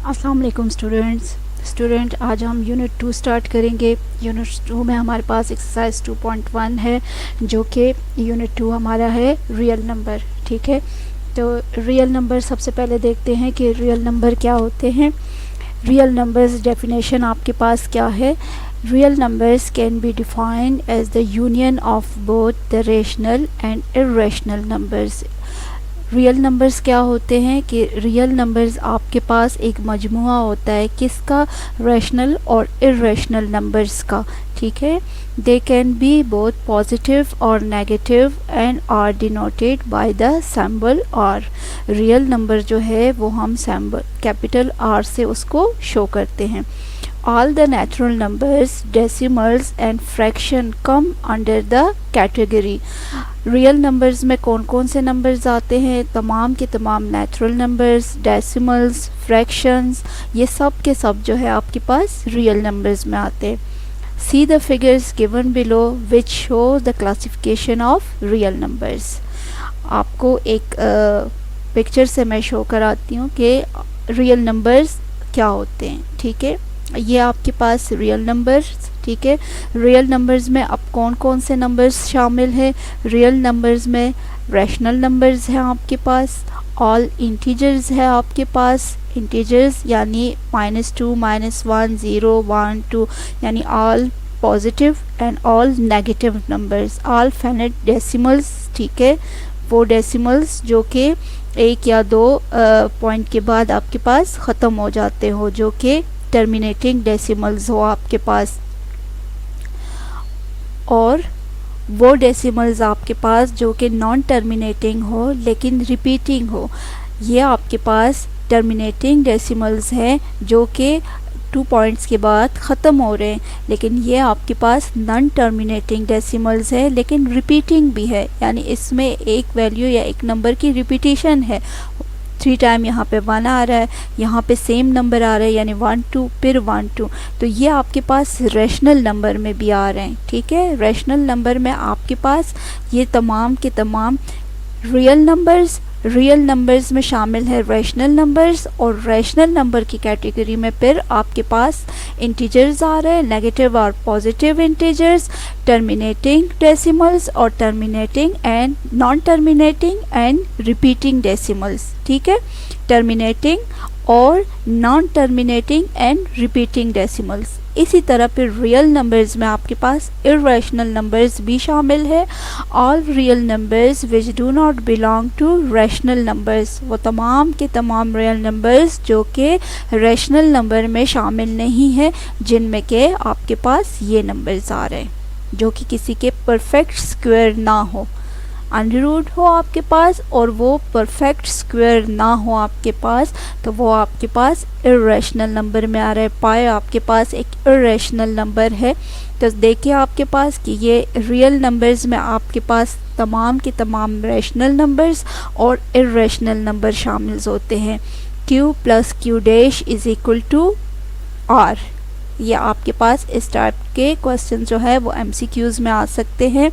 अस्सलाम वालेकुम स्टूडेंट आज हम यूनिट 2 स्टार्ट करेंगे। यूनिट 2 में हमारे पास एक्सरसाइज 2.1 है जो कि यूनिट 2 हमारा है रियल नंबर। ठीक है, तो रियल नंबर सबसे पहले देखते हैं कि रियल नंबर क्या होते हैं। रियल नंबर्स डेफिनेशन आपके पास क्या है। Real numbers can be defined as the union of both the rational and irrational numbers. Real numbers क्या होते हैं कि रियल नंबर्स आपके पास एक मजमुआ होता है किसका, रैशनल और इर्रेशनल नंबर्स का। ठीक है, they can be both positive और negative and are denoted by the symbol R. Real number जो है वो हम सिंबल कैपिटल आर से उसको शो करते हैं। All the natural numbers, decimals and fraction come under the category। Real numbers में कौन कौन से नंबर्स आते हैं, तमाम के तमाम नेचुरल नंबर्स, डेसिमल्स, फ्रैक्शंस, ये सब के सब जो है आपके पास रियल नंबर्स में आते हैं। See the figures given below which show the classification of real numbers. आपको एक पिक्चर से मैं शो कराती हूँ कि रियल नंबर्स क्या होते हैं। ठीक है, ये आपके पास रियल नंबर्स। ठीक है, रियल नंबर्स में अब कौन कौन से नंबर्स शामिल हैं। रियल नंबर्स में रैशनल नंबर्स हैं आपके पास, ऑल इंटीजर्स है आपके पास। इंटीजर्स यानी -2, -1, 0, 1, 2 यानी all positive and all negative numbers, all finite decimals. ठीक है, वो डेसिमल्स जो कि 1 या 2 पॉइंट के बाद आपके पास ख़त्म हो जाते हो, जो कि टर्मिनेटिंग डेसिमल्स हो आपके पास। और वो डेसिमल्स आपके पास जो कि नॉन टर्मिनेटिंग हो लेकिन रिपीटिंग हो, ये आपके पास टर्मिनेटिंग डेसिमल्स हैं जो कि 2 पॉइंट्स के बाद ख़त्म हो रहे हैं, लेकिन ये आपके पास नॉन टर्मिनेटिंग डेसिमल्स है लेकिन रिपीटिंग भी है, यानी इसमें एक वैल्यू या एक नंबर की रिपीटिशन है। 3 टाइम यहाँ पे 1 आ रहा है, यहाँ पे सेम नंबर आ रहा है यानी 1 2 फिर 1 2। तो ये आपके पास रैशनल नंबर में भी आ रहे हैं। ठीक है, रैशनल नंबर में आपके पास ये तमाम के तमाम रियल नंबर्स में शामिल है रैशनल नंबर्स, और रैशनल नंबर की कैटेगरी में फिर आपके पास इंटीजर्स आ रहे हैं, नेगेटिव और पॉजिटिव इंटीजर्स, टर्मिनेटिंग डेसिमल्स और terminating and non terminating and repeating decimals. ठीक है, टर्मिनेटिंग और non terminating and repeating decimals. इसी तरह फिर रियल नंबर्स में आपके पास इर्रेशनल नंबर्स भी शामिल है। All real numbers which do not belong to rational numbers, वो तमाम के तमाम रियल नंबर्स जो कि रैशनल नंबर में शामिल नहीं है, जिनमें के आपके पास ये नंबर्स आ रहे हैं जो कि किसी के परफेक्ट स्क्वायर ना हो, अंडररूट हो आपके पास, और वो परफेक्ट स्क्वायर ना हो आपके पास, तो वो आपके पास इर्रेशनल नंबर में आ रहा है। पाई आपके पास एक इर्रेशनल नंबर है। तो देखिए आपके पास कि ये रियल नंबर्स में आपके पास तमाम के तमाम रैशनल नंबर्स और इर्रेशनल नंबर शामिल होते हैं। q + q' is equal to r। ये आपके पास इस टाइप के क्वेश्चन जो है वो MCQs में आ सकते हैं।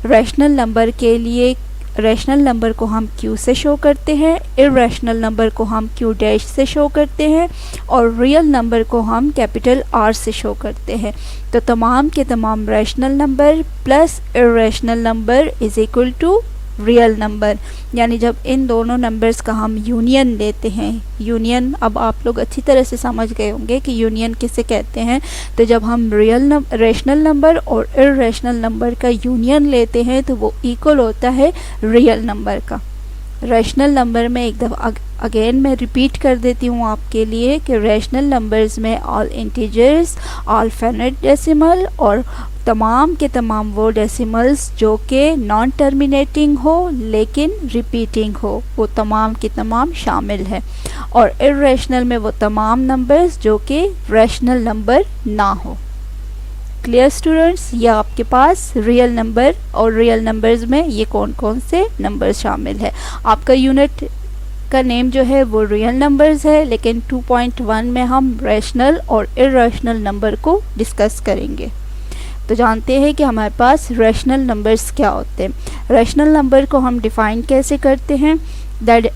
रैशनल नंबर के लिए रैशनल नंबर को हम q से शो करते हैं, इर्रेशनल नंबर को हम q' से शो करते हैं, और रियल नंबर को हम कैपिटल R से शो करते हैं। तो तमाम के तमाम rational number plus irrational number is equal to real number, यानी जब इन दोनों नंबर्स का हम यूनियन लेते हैं, यूनियन अब आप लोग अच्छी तरह से समझ गए होंगे कि यूनियन किसे कहते हैं। तो जब हम रैशनल नंबर और इर्रेशनल नंबर का यूनियन लेते हैं तो वो इक्वल होता है रियल नंबर का। रैशनल नंबर में एक दफ़ा अगेन मैं रिपीट कर देती हूँ आपके लिए कि रैशनल नंबर्स में all integers, all finite decimal और तमाम के तमाम वो डेसिमल्स जो कि नॉन टर्मिनेटिंग हो लेकिन रिपीटिंग हो, वो तमाम के तमाम शामिल है। और इर्रेशनल में वो तमाम नंबर्स जो कि रैशनल नंबर ना हो। क्लियर स्टूडेंट्स, ये आपके पास रियल नंबर और रियल नंबर्स में ये कौन कौन से नंबर शामिल है। आपका यूनिट का नेम जो है वो रियल नंबर्स है, लेकिन 2.1 में हम रैशनल और इर्रेशनल नंबर को डिस्कस करेंगे। तो जानते हैं कि हमारे पास रैशनल नंबर्स क्या होते हैं। रैशनल नंबर को हम डिफ़ाइन कैसे करते हैं। The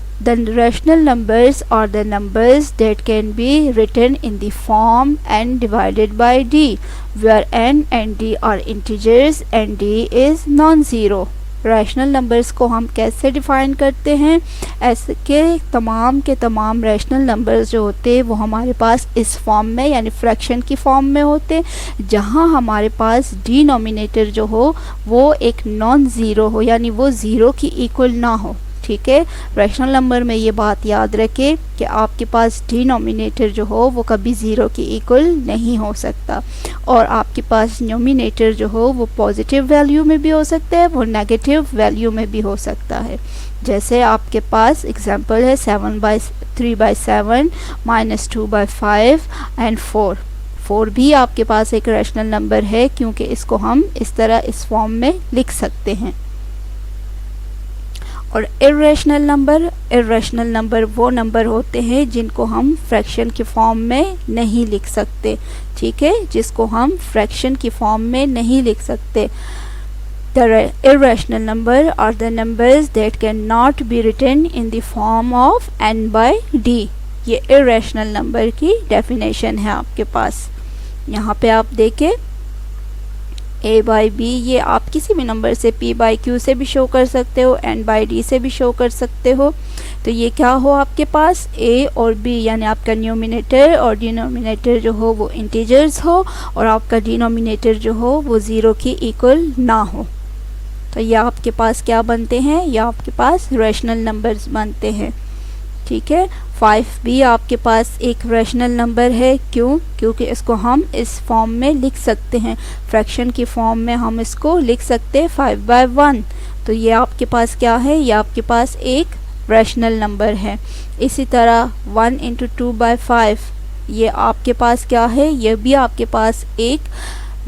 rational numbers are the numbers that can be written in the form n divided by d, where n and d are integers and d is non-zero. Rational numbers को हम कैसे define करते हैं? ऐसे के तमाम रैशनल नंबर्स जो होते हैं वो हमारे पास इस फॉर्म में यानी फ्रैक्शन की फॉर्म में होते हैं, जहां हमारे पास डिनोमिनेटर जो हो वो एक नॉन ज़ीरो हो, यानी वो ज़ीरो की इक्वल ना हो। ठीक है, रैशनल नंबर में ये बात याद रखें कि आपके पास डिनोमिनेटर जो हो वो कभी ज़ीरो की इक्वल नहीं हो सकता, और आपके पास न्यूमिनेटर जो हो वो पॉजिटिव वैल्यू में भी हो सकता है, वो नेगेटिव वैल्यू में भी हो सकता है। जैसे आपके पास एग्जांपल है 3/7 -2/5 एंड 4 भी आपके पास एक रैशनल नंबर है, क्योंकि इसको हम इस तरह इस फॉर्म में लिख सकते हैं। और इर्रेशनल नंबर वो नंबर होते हैं जिनको हम फ्रैक्शन की फॉर्म में नहीं लिख सकते। ठीक है, जिसको हम फ्रैक्शन की फॉर्म में नहीं लिख सकते। The irrational number are the numbers that cannot be written in the form of n/d। ये irrational नंबर की डेफिनेशन है आपके पास। यहाँ पे आप देखें a/b, ये आप किसी भी नंबर से p/q से भी शो कर सकते हो, n/d से भी शो कर सकते हो। तो ये क्या हो आपके पास a और b, यानी आपका न्यूमिनेटर और डिनोमिनेटर जो हो वो इंटीजर्स हो, और आपका डिनोमिनेटर जो हो वो ज़ीरो की इक्वल ना हो। तो ये आपके पास क्या बनते हैं? ये आपके पास रैशनल नंबर्स बनते हैं। ठीक है, 5 भी आपके पास एक रैशनल नंबर है। क्यों? क्योंकि इसको हम इस फॉर्म में लिख सकते हैं, फ्रैक्शन की फॉर्म में हम इसको लिख सकते हैं 5/1। तो ये आपके पास क्या है? ये आपके पास एक रैशनल नंबर है। इसी तरह 1 × 2/5, ये आपके पास क्या है? ये भी आपके पास एक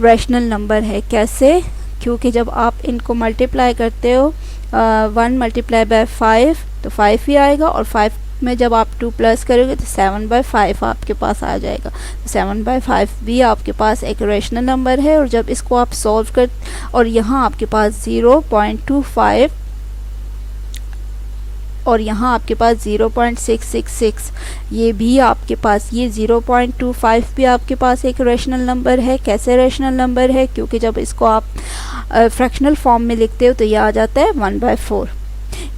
रैशनल नंबर है। कैसे? क्योंकि जब आप इनको मल्टीप्लाई करते हो 1 × 5 तो 5 ही आएगा, और 5 में जब आप 2 प्लस करोगे तो 7/5 आपके पास आ जाएगा। तो 7/5 भी आपके पास एक रैशनल नंबर है। और जब इसको आप सॉल्व कर, और यहाँ आपके पास 0.25 और यहाँ आपके पास 0.666, ये भी आपके पास, ये 0.25 भी आपके पास एक रैशनल नंबर है। कैसे रैशनल नंबर है? क्योंकि जब इसको आप फ्रैक्शनल फॉर्म में लिखते हो तो ये आ जाता है 1/4।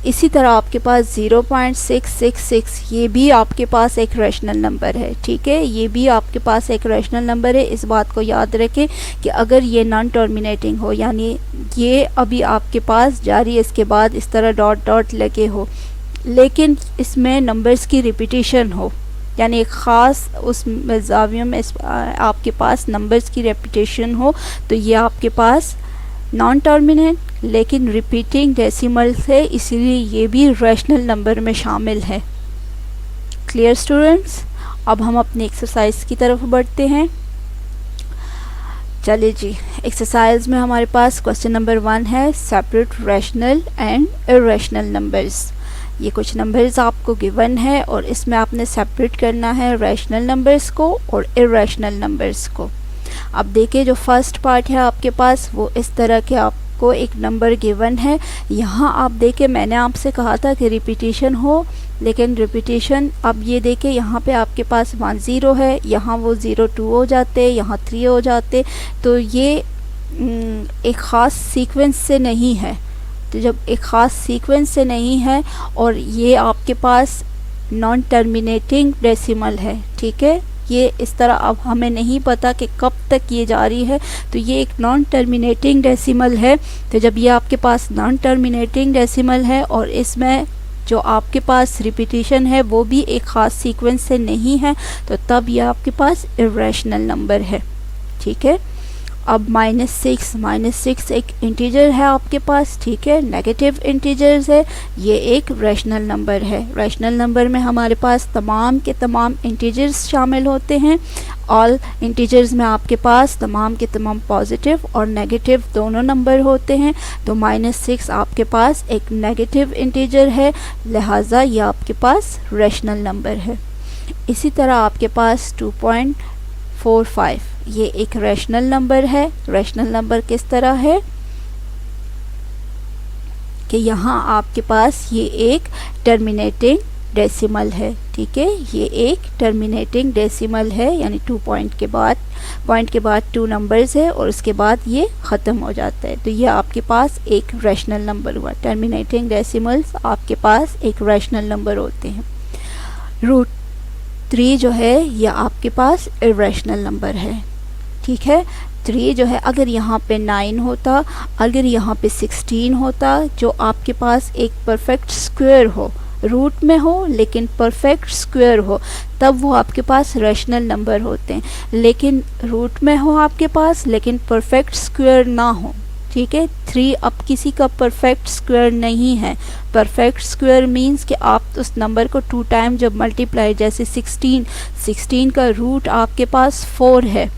इसी तरह आपके पास 0.666, ये भी आपके पास एक रैशनल नंबर है। ठीक है, ये भी आपके पास एक रैशनल नंबर है। इस बात को याद रखें कि अगर ये नॉन टर्मिनेटिंग हो, यानी ये अभी आपके पास जारी, इसके बाद इस तरह डॉट डॉट लगे हो, लेकिन इसमें नंबर्स की रिपीटिशन हो, यानी एक ख़ास उस जावियों में आपके पास नंबर्स की रिपीटिशन हो, तो ये आपके पास नॉन टर्मिनेट लेकिन रिपीटिंग डेसिमल है, इसीलिए ये भी रैशनल नंबर में शामिल है। Clear students? अब हम अपनी एक्सरसाइज की तरफ बढ़ते हैं। चलिए जी, एक्सरसाइज में हमारे पास क्वेश्चन नंबर 1 है, separate rational and irrational numbers. ये कुछ नंबर्स आपको गिवन है और इसमें आपने सेपरेट करना है रैशनल नंबर्स को और इर्रेशनल नंबर्स को। अब देखिए, जो फर्स्ट पार्ट है आपके पास वो इस तरह के आपको एक नंबर गिवन है। यहाँ आप देखें, मैंने आपसे कहा था कि रिपीटिशन हो, लेकिन रिपीटिशन, अब ये देखें यहाँ पे आपके पास 1 0 है, यहाँ वो 0 2 हो जाते, यहाँ 3 हो जाते। तो ये एक ख़ास सीक्वेंस से नहीं है। तो जब एक ख़ास सीक्वेंस से नहीं है और ये आपके पास नॉन टर्मिनेटिंग डेसिमल है, ठीक है, ये इस तरह, अब हमें नहीं पता कि कब तक ये जारी है, तो ये एक नॉन टर्मिनेटिंग डेसिमल है। तो जब ये आपके पास नॉन टर्मिनेटिंग डेसिमल है और इसमें जो आपके पास रिपीटिशन है वो भी एक ख़ास सीक्वेंस से नहीं है, तो तब ये आपके पास इर्रेशनल नंबर है। ठीक है, अब -6 एक इंटीजर है आपके पास, ठीक है, नेगेटिव इंटीजर्स है, ये एक रैशनल नंबर है। रैशनल नंबर में हमारे पास तमाम के तमाम इंटीजर्स शामिल होते हैं। ऑल इंटीजर्स में आपके पास तमाम के तमाम पॉजिटिव और नेगेटिव दोनों नंबर होते हैं। तो -6 आपके पास एक नेगेटिव इंटीजर है, लिहाजा ये आपके पास रैशनल नंबर है। इसी तरह आपके पास 2.45 ये एक रैशनल नंबर है। रैशनल नंबर किस तरह है कि यहाँ आपके पास ये एक टर्मिनेटिंग डेसिमल है, ठीक है, ये एक टर्मिनेटिंग डेसिमल है, यानी 2 पॉइंट के बाद 2 नंबर्स है और उसके बाद ये ख़त्म हो जाता है। तो ये आपके पास एक रैशनल नंबर हुआ। टर्मिनेटिंग डेसिमल्स आपके पास एक रैशनल नंबर होते हैं। √3 जो है ये आपके पास इरेशनल नंबर है, ठीक है। 3 जो है, अगर यहाँ पे 9 होता, अगर यहाँ पे 16 होता, जो आपके पास एक परफेक्ट स्क्वायर हो, रूट में हो लेकिन परफेक्ट स्क्वायर हो, तब वो आपके पास रैशनल नंबर होते हैं। लेकिन रूट में हो आपके पास लेकिन परफेक्ट स्क्वायर ना हो, ठीक है। 3 अब किसी का परफेक्ट स्क्वायर नहीं है। परफेक्ट स्क्वायर मींस कि आप उस नंबर को 2 टाइम जब मल्टीप्लाई, जैसे 16 का रूट आपके पास 4 है,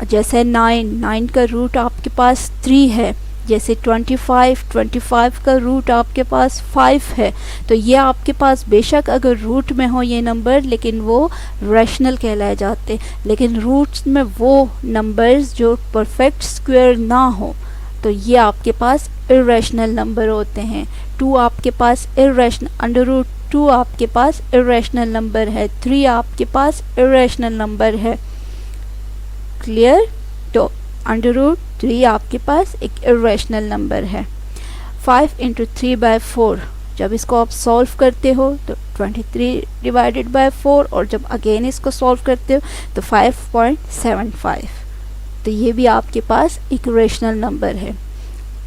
जैसे 9 का रूट आपके पास 3 है, जैसे 25 का रूट आपके पास 5 है। तो ये आपके पास बेशक अगर रूट में हो ये नंबर, लेकिन वो रैशनल कहलाए जाते हैं। लेकिन रूट्स में वो नंबर्स जो परफेक्ट स्क्वायर ना हो, तो ये आपके पास इरेशनल नंबर होते हैं। 2 आपके पास √2 आपके पास इरेशनल नंबर है। 3 आपके पास इरेशनल नंबर है। क्लियर? तो √3 आपके पास एक इरेशनल नंबर है। 5 × 3/4, जब इसको आप सॉल्व करते हो तो 23/4, और जब अगेन इसको सॉल्व करते हो तो 5.75। तो ये भी आपके पास एक रेशनल नंबर है।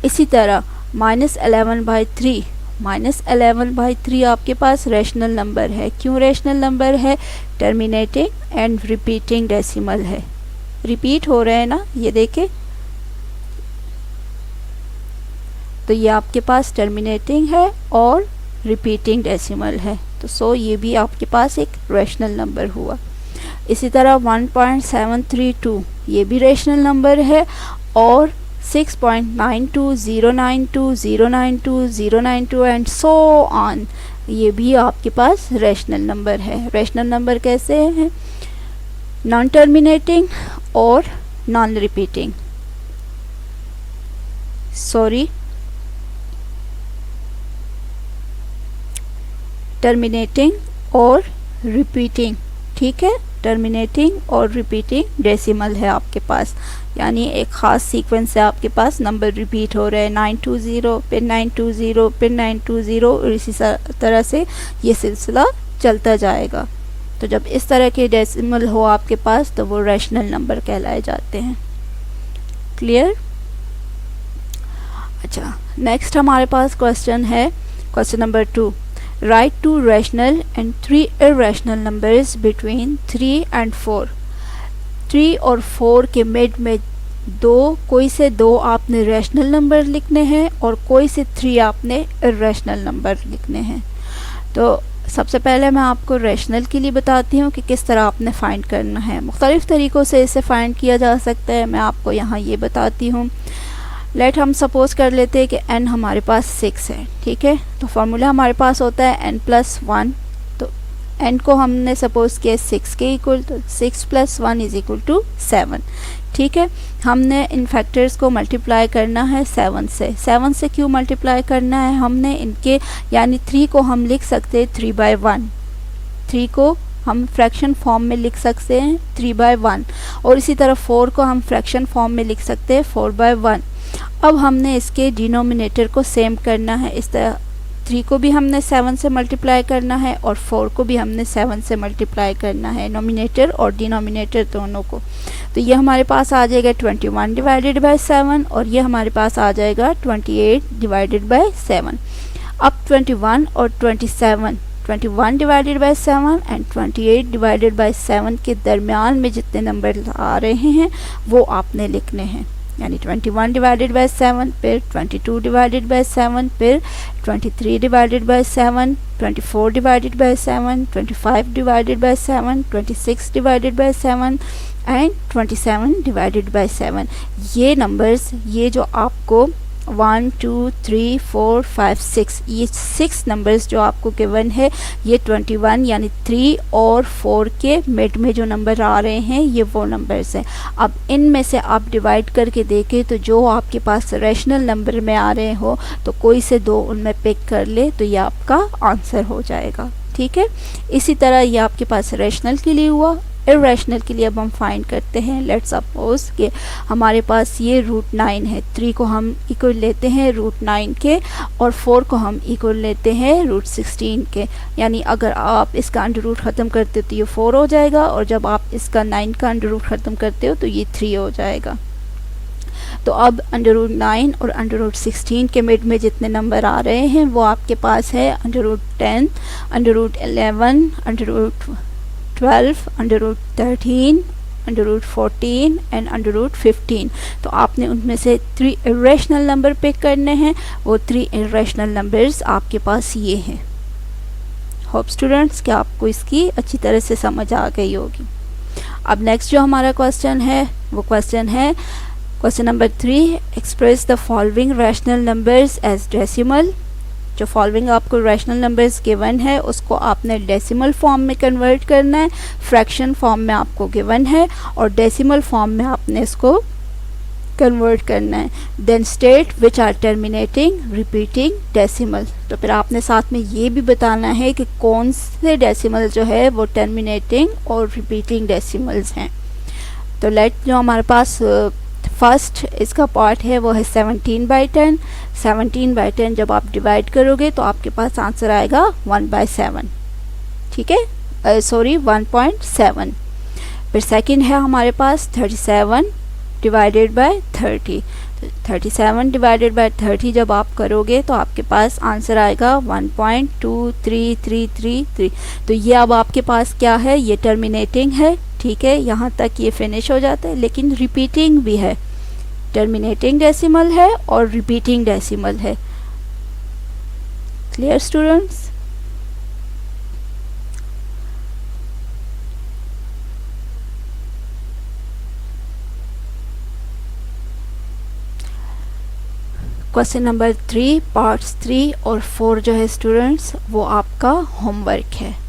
इसी तरह -11/3, -11/3 आपके पास रेशनल नंबर है। क्यों रेशनल नंबर है? टर्मिनेटिंग एंड रिपीटिंग डेसिमल है। रिपीट हो रहे हैं ना, ये देखें। तो ये आपके पास टर्मिनेटिंग है और रिपीटिंग डेसिमल है, तो ये भी आपके पास एक रेशनल नंबर हुआ। इसी तरह 1.732 ये भी रेशनल नंबर है, और 6.92, 092, 092, 092 एंड सो ऑन, ये भी आपके पास रेशनल नंबर है। रेशनल नंबर कैसे हैं? नॉन टर्मिनेटिंग और नॉन रिपीटिंग, टर्मिनेटिंग और रिपीटिंग, ठीक है। टर्मिनेटिंग और रिपीटिंग डेसिमल है आपके पास, यानी एक ख़ास सीक्वेंस से आपके पास नंबर रिपीट हो रहे हैं। 920, फिर 920, फिर 920, और इसी तरह से ये सिलसिला चलता जाएगा। तो जब इस तरह के डेसिमल हो आपके पास तो वो रैशनल नंबर कहलाए जाते हैं। क्लियर? अच्छा, नेक्स्ट हमारे पास क्वेश्चन है, question number 2। Right 2 rational and 3 irrational numbers between 3 and 4। 3 और 4 के मिड में कोई से दो आपने रैशनल नंबर लिखने हैं और कोई से 3 आपने इरेशनल नंबर लिखने हैं। तो सबसे पहले मैं आपको रैशनल के लिए बताती हूँ कि किस तरह आपने फाइंड करना है। मुख्तलिफ़ तरीक़ों से इसे फाइंड किया जा सकता है, मैं आपको यहाँ ये बताती हूँ। लेट हम सपोज़ कर लेते हैं कि n हमारे पास 6 है, ठीक है। तो फार्मूला हमारे पास होता है n+1। तो n को हमने सपोज़ किया 6 के इक्वल, तो 6 + 1 = 7, ठीक है। हमने इन फैक्टर्स को मल्टीप्लाई करना है 7 से। 7 से क्यों मल्टीप्लाई करना है हमने इनके, यानी 3 को हम लिख सकते हैं 3/1। 3 को हम फ्रैक्शन फॉर्म में लिख सकते हैं 3/1, और इसी तरह 4 को हम फ्रैक्शन फॉर्म में लिख सकते हैं 4/1। अब हमने इसके डिनोमिनेटर को सेम करना है, इस तरह 3 को भी हमने 7 से मल्टीप्लाई करना है और 4 को भी हमने 7 से मल्टीप्लाई करना है, नोमिनेटर और डिनोमिनेटर दोनों को। तो ये हमारे पास आ जाएगा 21/7, और ये हमारे पास आ जाएगा 28/7। अब 21 और 27, 21/7 एंड 28/7 के दरमियान में जितने नंबर आ रहे हैं वो आपने लिखने हैं, यानी 21/7, फिर 22/7, फिर 23/7, 24/7, 25/7, 26/7 एंड 27/7। ये नंबर्स, ये जो आपको 1 2 3 4 5 6, ये 6 नंबर्स जो आपको गिवन है ये 21 यानी 3 और 4 के मिड में जो नंबर आ रहे हैं ये वो नंबर्स हैं। अब इनमें से आप डिवाइड करके देखें तो जो आपके पास रैशनल नंबर में आ रहे हो तो कोई से दो उनमें पिक कर ले तो ये आपका आंसर हो जाएगा। ठीक है, इसी तरह ये आपके पास रैशनल के लिए हुआ। इरेशनल के लिए अब हम फाइंड करते हैं। लेट्स सपोज कि हमारे पास ये √9 है, 3 को हम इक्वल लेते हैं √9 के और 4 को हम इक्वल लेते हैं √16 के, यानी अगर आप इसका अंडर रूट ख़त्म करते हो तो ये 4 हो जाएगा और जब आप इसका 9 का अंडर रूट ख़त्म करते हो तो ये 3 हो जाएगा। तो अब √9 और √16 के मिड में जितने नंबर आ रहे हैं वो आपके पास है √10, √11, √12, √13, √14 एंड √15। तो आपने उनमें से 3 इरेशनल नंबर पिक करने हैं। वो 3 इरेशनल नंबर्स आपके पास ये हैं। होप स्टूडेंट्स कि आपको इसकी अच्छी तरह से समझ आ गई होगी। अब नेक्स्ट जो हमारा क्वेश्चन है वो क्वेश्चन है question number 3, express the following rational numbers as decimal. जो फॉलोइंग आपको रैशनल नंबर्स गिवन है उसको आपने डेसिमल फॉर्म में कन्वर्ट करना है। फ्रैक्शन फॉर्म में आपको गिवन है और डेसिमल फॉर्म में आपने इसको कन्वर्ट करना है। Then state which are terminating repeating decimal. तो फिर आपने साथ में ये भी बताना है कि कौन से डेसिमल जो है वो टर्मिनेटिंग और रिपीटिंग डेसिमल्स हैं। तो लेट जो हमारे पास फर्स्ट इसका पार्ट है वो है 17/10। 17/10 जब आप डिवाइड करोगे तो आपके पास आंसर आएगा 1/7। ठीक है, सॉरी 1.7। फिर सेकंड है हमारे पास 37 डिवाइडेड बाय 30। 37 डिवाइडेड बाय 30 जब आप करोगे तो आपके पास आंसर आएगा 1.2333। तो ये अब आपके पास क्या है, ये टर्मिनेटिंग है। ठीक है, यहाँ तक ये फिनिश हो जाता है, लेकिन रिपीटिंग भी है। टर्मिनेटिंग डेसिमल है और रिपीटिंग डेसिमल है। Clear students? Question number 3 parts 3 और 4 जो है स्टूडेंट्स वो आपका होमवर्क है।